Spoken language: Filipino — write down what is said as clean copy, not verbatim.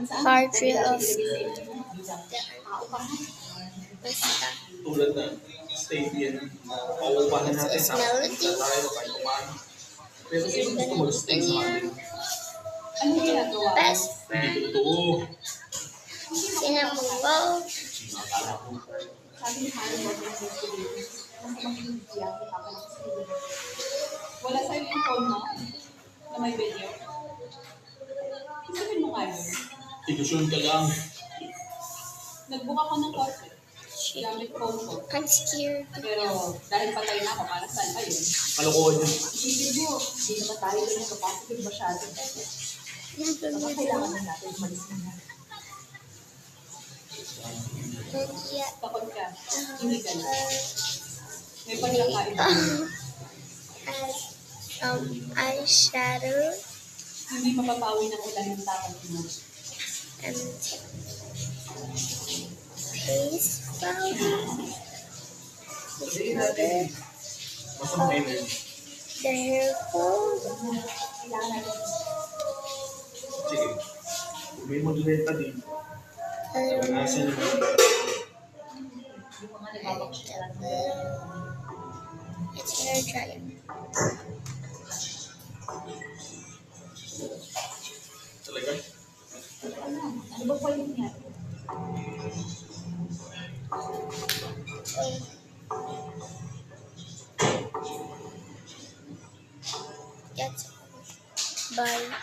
part 3 of basta. Tulad na stadium, pauupahan natin. This is Melody. Tayo kahit paano. Pero sino gusto mag-stay sa atin? Ano ginagawa? Best Hindi friend. totoo. Sinamunggo. Sabi ni Harry, wala sa'yo yung phone mo na may video. Isipin mo nga yun. Ilusyon ka lang. Nagbuka ko ng kotse. Gamit phone ko. I'm scared. Pero dahil patay na ako, para saan ba yun? Kalokohan yun. Isipin mo, hindi naman tayo rin yung capacity masyado. Baka kailangan na natin umalis na. Yeah. Takot ka. Hindi ka na. May pagkakain ka. Eyeshadow Hindi mapapawi ng ulan ng takot mo. and face powder. This powder. Masama energy. The hair fold. Kailangan natin. Sige. Kung may maglenta din. Nasa niyo. Yung mga nagbabaksyalan. It's hair dryer. Talaga? Ano ba po yung niya? That's all. Bye.